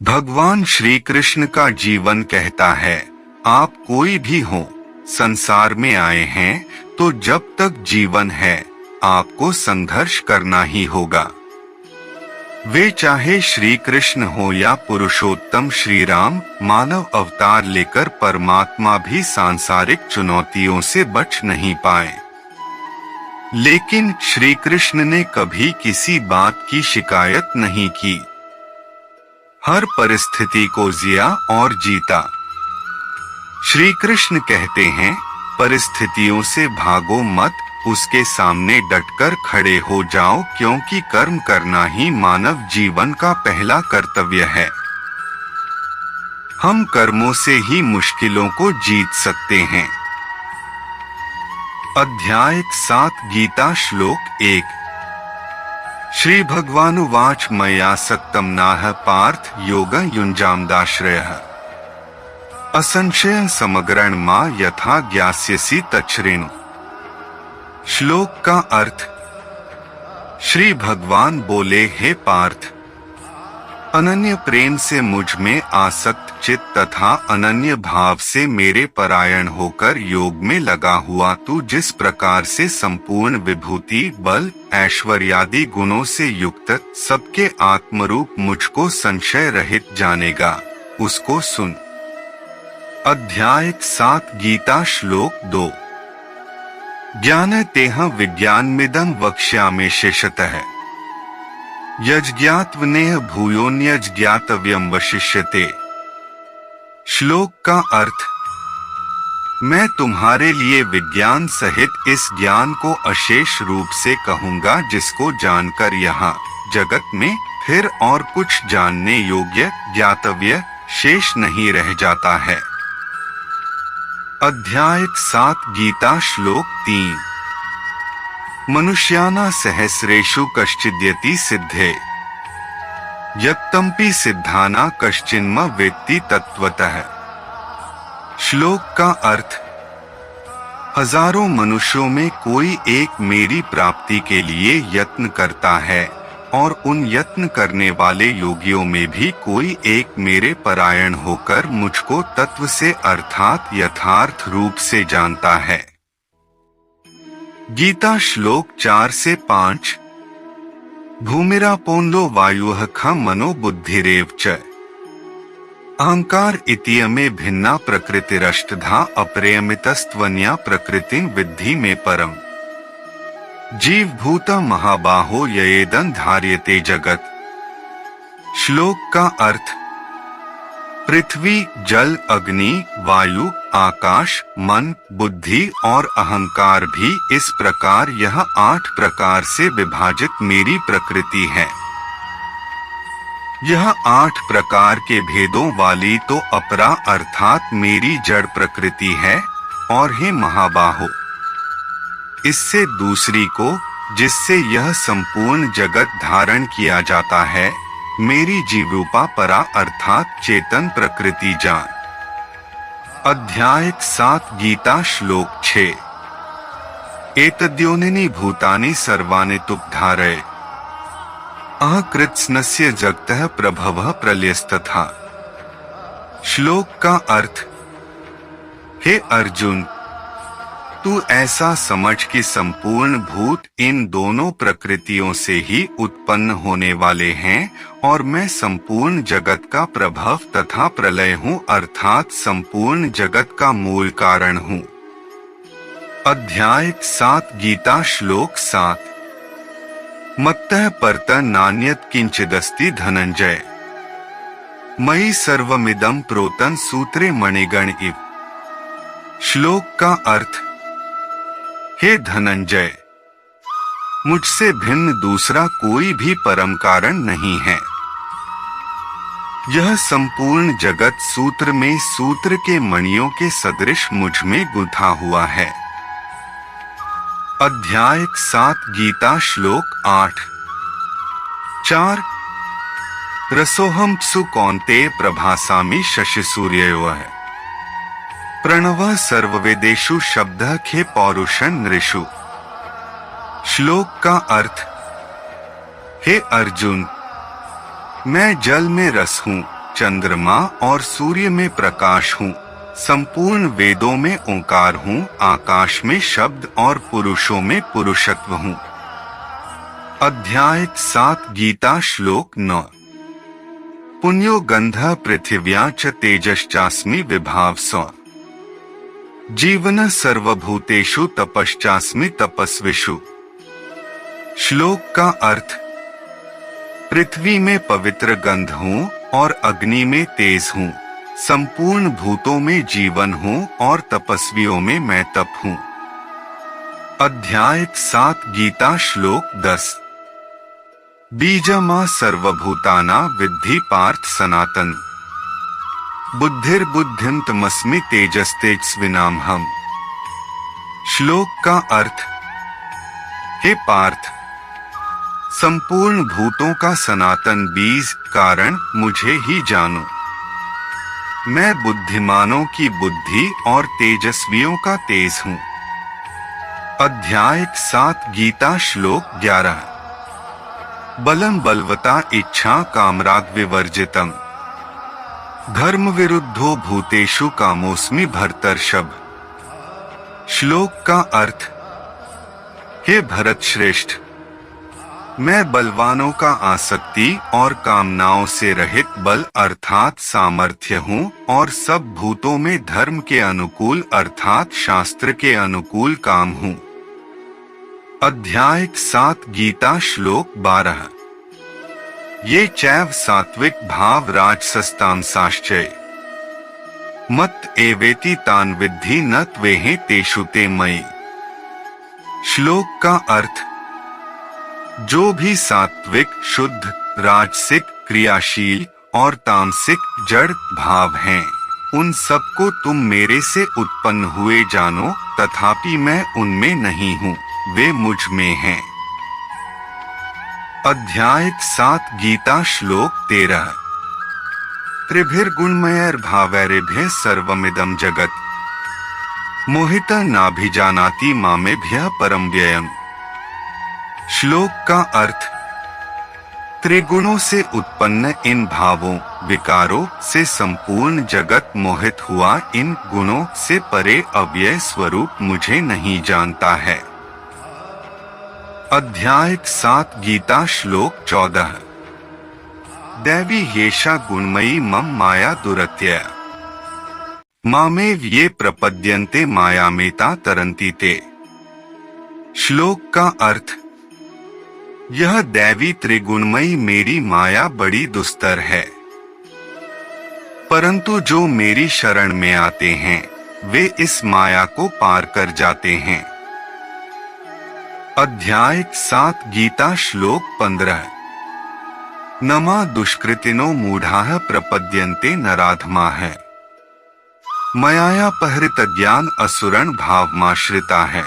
भगवान श्री कृष्ण का जीवन कहता है, आप कोई भी हो, संसार में आए हैं तो जब तक जीवन है आपको संघर्ष करना ही होगा। वे चाहे श्री कृष्ण हो या पुरुषोत्तम श्री राम, मानव अवतार लेकर परमात्मा भी सांसारिक चुनौतियों से बच नहीं पाए। लेकिन श्री कृष्ण ने कभी किसी बात की शिकायत नहीं की। हर परिस्थिति को जिया और जीता। श्री कृष्ण कहते हैं, परिस्थितियों से भागो मत, उसके सामने डटकर खड़े हो जाओ, क्योंकि कर्म करना ही मानव जीवन का पहला कर्तव्य है। हम कर्मों से ही मुश्किलों को जीत सकते हैं। अध्याय 7 गीता श्लोक 1। श्री भगवानुवाच मया सक्तं नाह पार्थ योगं युञ्जामदाश्रयः असंशयं समग्रं मा यथा ज्ञास्यसि तच्छृणु। श्लोक का अर्थ। श्री भगवान बोले, हे पार्थ, अनन्य प्रेम से मुझ में आसक्त चित्त तथा अनन्य भाव से मेरे परायण होकर योग में लगा हुआ तू जिस प्रकार से संपूर्ण विभूति, बल, ऐश्वर्यादि गुणों से युक्त सबके आत्मरूप मुझको संशय रहित जानेगा, उसको सुन। अध्याय 7 गीता श्लोक 2। ज्ञानतेह विज्ञानमिदं वक्ष्यामि शेषतः यज्ञात्वनेह भूयोन्यज्ञातव्यं वशिष्यते। श्लोक का अर्थ। मैं तुम्हारे लिए विज्ञान सहित इस ज्ञान को अशेष रूप से कहूंगा, जिसको जानकर यहाँ जगत में फिर और कुछ जानने योग्य ज्ञातव्य शेष नहीं रह जाता है। अध्याय 7 गीता श्लोक 3। मनुष्याना सहस्रेषु कश्चिद्यति सिद्धे यत्तम्पि सिद्धाना कश्चिन्म वेत्ति तत्वतः। श्लोक का अर्थ। हजारों मनुष्यों में कोई एक मेरी प्राप्ति के लिए यत्न करता है, और उन यत्न करने वाले योगियों में भी कोई एक मेरे परायण होकर मुझको तत्व से अर्थात यथार्थ रूप से जानता है। गीता श्लोक 4 से 5। भूमिरापोन्लो वायुः खं मनो बुद्धिरेव च अहंकार इत्यमे भिन्ना प्रकृतिरष्टधा अप्रेयमितस्त्वन्या प्रकृतिं विद्धि में परम। जीव भूत महाबाहो ययेदं धार्यते जगत। श्लोक का अर्थ। पृथ्वी, जल, अग्नि, वायु, आकाश, मन, बुद्धि और अहंकार भी इस प्रकार यह 8 प्रकार से विभाजित मेरी प्रकृति है। यह 8 प्रकार के भेदों वाली तो अपरा अर्थात मेरी जड़ प्रकृति है, और हे महाबाहो, इससे दूसरी को, जिससे यह संपूर्ण जगत धारण किया जाता है, मेरी जीवरूपा परा अर्थात चेतन प्रकृति जान। अध्याय 7 गीता श्लोक 6। एतद्योनिनि भूतानि सर्वाणि तुक्धारय अकृत्स्नस्य जगतः प्रभवः प्रलयस्तथा। श्लोक का अर्थ। हे अर्जुन, तू ऐसा समझ कि संपूर्ण भूत इन दोनों प्रकृतियों से ही उत्पन्न होने वाले हैं, और मैं संपूर्ण जगत का प्रभव तथा प्रलय हूँ, अर्थात संपूर्ण जगत का मूल कारण हूँ। अध्याय 7 गीता श्लोक 7। मत्तः परतः नान्यत् किंचिदस्ति धनंजय मयि सर्वमिदं प्रोतं सूत्रे मणिगण इव। श्लोक का अर्थ। हे धनंजय, मुझसे भिन्न दूसरा कोई भी परम कारण नहीं है। यह संपूर्ण जगत सूत्र में सूत्र के मणियों के सदृश मुझ में गुंथा हुआ है। अध्याय 7 गीता श्लोक 8। 4। रसोहम सु कौन्तेय प्रभासामि शशि सूर्ययोः प्रणवः सर्ववेदेषु शब्दः खे पौरुषं नृषु। श्लोक का अर्थ। हे अर्जुन, मैं जल में रस हूँ, चंद्रमा और सूर्य में प्रकाश हूँ। संपूर्ण वेदों में ओंकार हूँ। आकाश में शब्द और पुरुषों में पुरुषत्व हूँ। अध्याय 7 गीता श्लोक 9। पुण्यो गंधः पृथिव्या च तेजश्चास्मि विभाव स। जीवन सर्वभूतेषु तपश्चास्मि तपस्विषु। श्लोक का अर्थ, पृथ्वी में पवित्र गंध हूँ और अग्नि में तेज हूँ। संपूर्ण भूतों में जीवन हूँ और तपस्वियों में मैं तप हूँ। अध्याय 7 गीता श्लोक 10। बीजमा सर्वभूताना विद्धि पार्थ सनातन। बुद्धिर्बुद्धिं तमस्मि तेजस्तेजस्विनामहम्। श्लोक का अर्थ, हे पार्थ, संपूर्ण भूतों का सनातन बीज कारण मुझे ही जानो। मैं बुद्धिमानों की बुद्धि और तेजस्वियों का तेज हूँ। अध्याय 7 गीता श्लोक 11। बलं बलवता इच्छा कामराग विवर्जितम्। धर्म विरुद्धो भूतेषु कामोस्मि भरतर्षभ। श्लोक का अर्थ, हे भरत श्रेष्ठ, मैं बलवानों का आसक्ति और कामनाओं से रहित बल अर्थात सामर्थ्य हूँ और सब भूतों में धर्म के अनुकूल अर्थात शास्त्र के अनुकूल काम हूँ। अध्याय 7 गीता श्लोक 12। ये चैव सात्विक भाव राजसस्तांसाश्चय। मत एवेति तान विद्धि न त्वेहि तेषु ते मयि। श्लोक का अर्थ, जो भी सात्विक, शुद्ध, राजसिक, क्रियाशील और तामसिक जड़ भाव हैं, उन सबको तुम मेरे से उत्पन्न हुए जानो, तथापि मैं उनमें नहीं हूँ, वे मुझ में हैं। अध्याय 7 गीता श्लोक 13। त्रिभिर्गुणमयैर्भावैरेभ्यः सर्वमिदं जगत्। मोहितः नाभिजानाति मामेभ्यः परं व्ययम्। श्लोक का अर्थ, त्रिगुणों से उत्पन्न इन भावों, विकारों से संपूर्ण जगत मोहित हुआ इन गुणों से परे अव्यय स्वरूप मुझे नहीं जानता है। अध्याय 7 गीता श्लोक 14। दैवी ह्येषा गुणमयी मम माया दुरत्यया। मामेव ये प्रपद्यन्ते मायामेता तरन्ति ते। श्लोक का अर्थ, यह दैवी त्रिगुणमयी मेरी माया बड़ी दुस्तर है, परंतु जो मेरी शरण में आते हैं वे इस माया को पार कर जाते हैं। अध्याय 7 गीता श्लोक 15। नमा दुष्कृतिनो मूढ़ाः प्रपद्यन्ते नराधमाः। मयापहृत ज्ञान असुरन भावमाश्रिता है।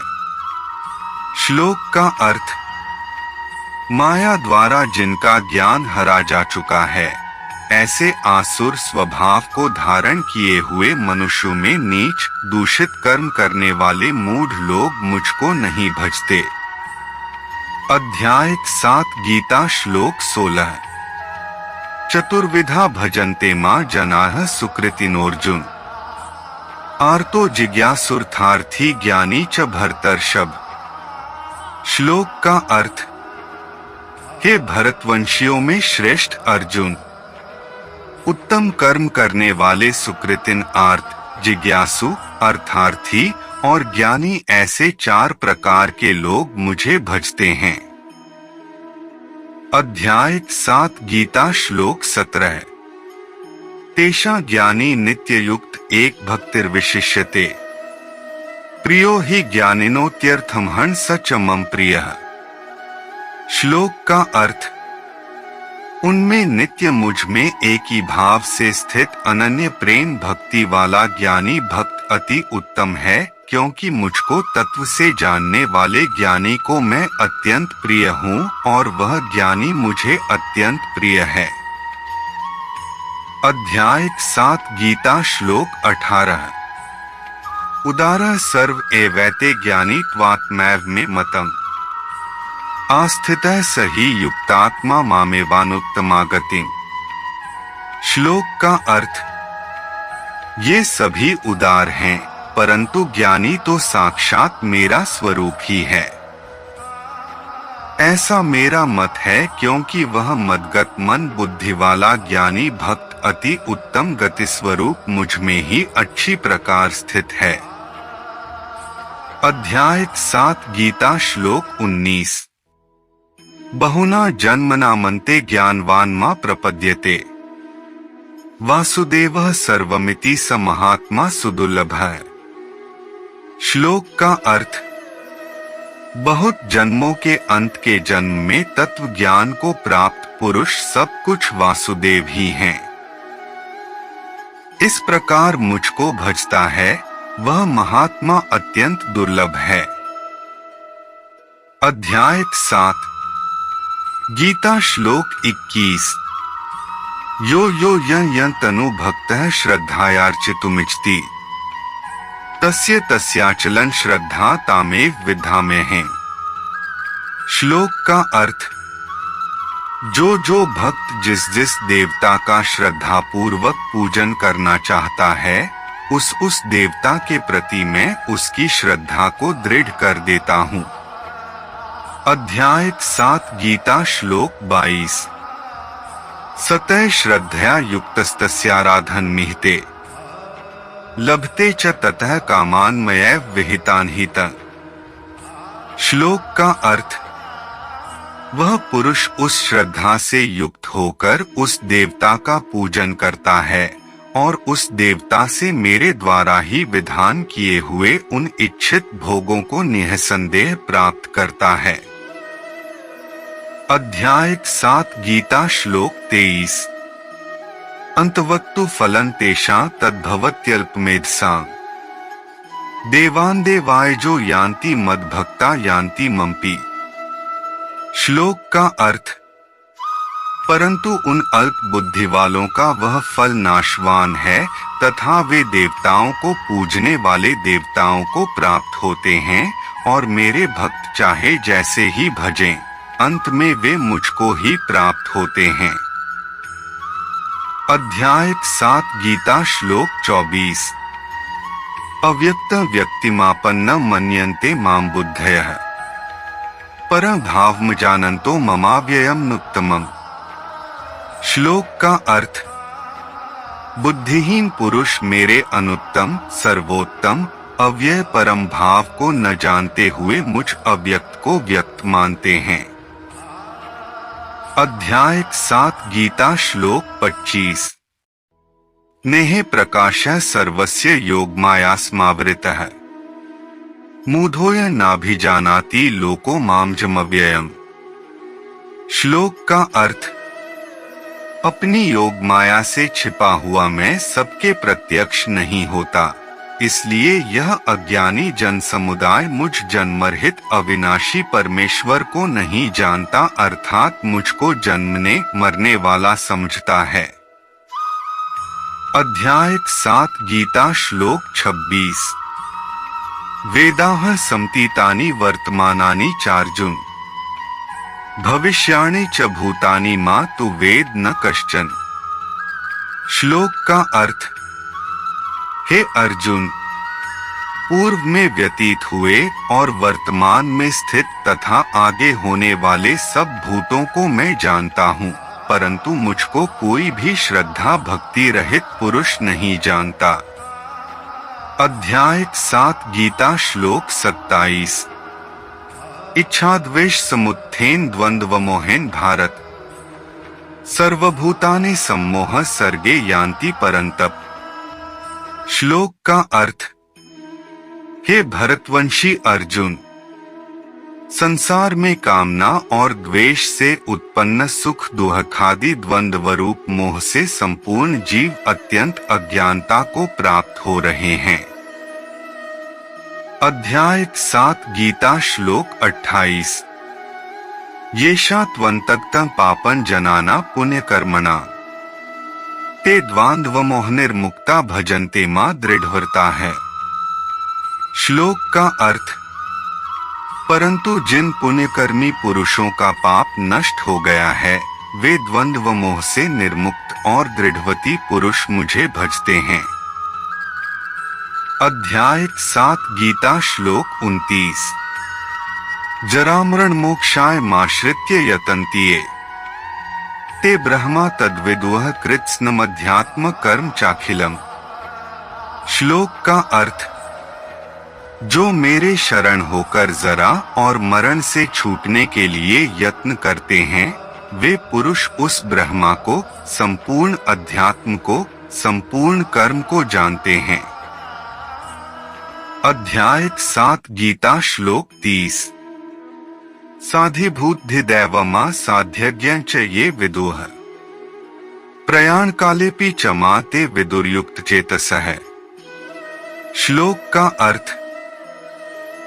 श्लोक का अर्थ, माया द्वारा जिनका ज्ञान हरा जा चुका है, ऐसे आसुर स्वभाव को धारण किए हुए मनुष्यों में नीच दूषित कर्म करने वाले मूढ़ लोग मुझको नहीं भजते। अध्याय 7 गीता श्लोक 16। चतुर्विधा भजन्ते मां जनाः सुकृतिनोर्जुन। आर्तो जिज्ञासुर्थार्थी ज्ञानी च भरतर्षभ। श्लोक का अर्थ, हे भरतवंशियों में श्रेष्ठ अर्जुन, उत्तम कर्म करने वाले सुकृतिन, आर्त, जिज्ञासु, अर्थार्थी और ज्ञानी ऐसे 4 प्रकार के लोग मुझे भजते हैं। अध्याय 7 गीता श्लोक 17। तेषा ज्ञानी नित्ययुक्त एक भक्तिर्विशिष्यते। प्रियो हि ज्ञानिनोत्यर्थम हंस च मम प्रियः। श्लोक का अर्थ, उनमें नित्य मुझ में एक ही भाव से स्थित अनन्य प्रेम भक्ति वाला ज्ञानी भक्त अति उत्तम है, क्योंकि मुझको तत्व से जानने वाले ज्ञानी को मैं अत्यंत प्रिय हूँ और वह ज्ञानी मुझे अत्यंत प्रिय है। अध्याय 7 गीता श्लोक 18। उदारः सर्व एवैते ज्ञानी त्वात्मैव मे मतम्। आस्थितः स हि युक्तात्मा मामेवानुत्तमागतिम्। श्लोक का अर्थ। ये सभी उदार हैं, परंतु ज्ञानी तो साक्षात मेरा स्वरूप ही है। ऐसा मेरा मत है, क्योंकि वह मदगत मन बुद्धि वाला ज्ञानी भक्त अति उत्तम गति स्वरूप मुझ में ही अच्छी प्रकार स्थित है। अध्याय 7 गीता श्लोक 19। बहुना जन्मना मन्ते ज्ञानवान मा प्रपद्यते वासुदेवः सर्वमिति स महात्मा सुदुर्लभः। श्लोक का अर्थ। बहुत जन्मों के अंत के जन्म में तत्व ज्ञान को प्राप्त पुरुष सब कुछ वासुदेव ही हैं। इस प्रकार मुझको भजता है, वह महात्मा अत्यंत दुर्लभ है। अध्याय 7 गीता श्लोक 21। यो यो यं तनु भक्तः श्रद्धायार्चितुमिच्छति तस्य तस्याचलन श्रद्धा तामेव विद्धामहे। श्लोक का अर्थ। जो भक्त जिस देवता का श्रद्धा पूर्वक पूजन करना चाहता है, उस देवता के प्रति मैं उसकी श्रद्धा को दृढ़ कर देता हूँ। अध्याय 7 गीता श्लोक 22। सतः श्रद्धया युक्तस्तस्याराधन मिहते लभते च ततः कामान मयैव विहितान् हित। श्लोक का अर्थ। वह पुरुष उस श्रद्धा से युक्त होकर उस देवता का पूजन करता है और उस देवता से मेरे द्वारा ही विधान किए हुए उन इच्छित भोगों को निःसंदेह प्राप्त करता है। अध्याय 7 गीता श्लोक 23। अंतवत्तु फलं तेषां तद्भवत्यल्पमेधसां देवान् देवायजो यान्ति मद्भक्ता यान्ति मम्पि। श्लोक का अर्थ। परंतु उन अल्प बुद्धि वालों का वह फल नाशवान है तथा वे देवताओं को पूजने वाले देवताओं को प्राप्त होते हैं, और मेरे भक्त चाहे जैसे ही भजें, अंत में वे मुझको ही प्राप्त होते हैं। अध्याय 7 गीता श्लोक 24। अव्यक्त व्यक्तिमापन्न मन्यन्ते मां बुद्धयः परं भावम जानन्तो ममाव्ययम् नुत्तमम्। श्लोक का अर्थ। बुद्धिहीन पुरुष मेरे अनुत्तम सर्वोत्तम अव्यय परम भाव को न जानते हुए मुझ अव्यक्त को व्यक्त मानते हैं। अध्याय 7 गीता श्लोक 25। नेह प्रकाशः सर्वस्य योगमायास्मावृतः मूढोऽयं नाभिजानाति लोको मामजमव्ययम्। श्लोक का अर्थ। अपनी योग माया से छिपा हुआ मैं सबके प्रत्यक्ष नहीं होता, इसलिए यह अज्ञानी जन समुदाय मुझ जन्मरहित अविनाशी परमेश्वर को नहीं जानता, अर्थात मुझको जन्मने मरने वाला समझता है। अध्याय 7 गीता श्लोक 26। वेदाः समतीतानि वर्तमानानि चार्जुन भविष्याणि च भूतानि मा तु वेद न कश्चन। श्लोक का अर्थ। हे अर्जुन, पूर्व में व्यतीत हुए और वर्तमान में स्थित तथा आगे होने वाले सब भूतों को मैं जानता हूँ, परंतु मुझको कोई भी श्रद्धा भक्ति रहित पुरुष नहीं जानता। अध्याय 7 गीता श्लोक 27। इच्छाद्वेष समुत्थेन द्वंद्व मोहेन भारत सर्वभूतानि सम्मोह सर्गे यान्ति परन्तप। श्लोक का अर्थ। हे भरतवंशी अर्जुन, संसार में कामना और द्वेष से उत्पन्न सुख दुःखादि द्वंद्व रूप मोह से संपूर्ण जीव अत्यंत अज्ञानता को प्राप्त हो रहे हैं। अध्याय 7 गीता श्लोक 28। येषा त्वन्तक्तं पापं जनाना पुण्यकर्मणा ते द्वान्द्वमोहनिर्मुक्ता भजन्ते मां दृढ़व्रता है। श्लोक का अर्थ। परंतु जिन पुण्यकर्मी पुरुषों का पाप नष्ट हो गया है, वे द्वंद्व मोह से निर्मुक्त और दृढ़वती पुरुष मुझे भजते हैं। अध्याय 7 गीता श्लोक 29। जरामरण मोक्षाय माश्रित्य यतन्ति ये ते ब्रह्मा तद्विदुः कृत्स्नमध्यात्म कर्म चाखिलम। श्लोक का अर्थ, जो मेरे शरण होकर जरा और मरण से छूटने के लिए यत्न करते हैं, वे पुरुष उस ब्रह्मा को, संपूर्ण अध्यात्म को, संपूर्ण कर्म को जानते हैं। अध्याय 7 गीता श्लोक 30। साधिभूतधिदैवमा साध्यज्ञं च ये विदुः प्रयाण कालेपि च मा ते विदुर्युक्त चेतसः। श्लोक का अर्थ,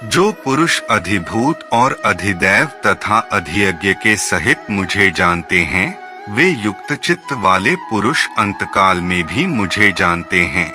जो पुरुष अधिभूत और अधिदैव तथा अधियज्ञ के सहित मुझे जानते हैं, वे युक्त चित्त वाले पुरुष अंतकाल में भी मुझे जानते हैं।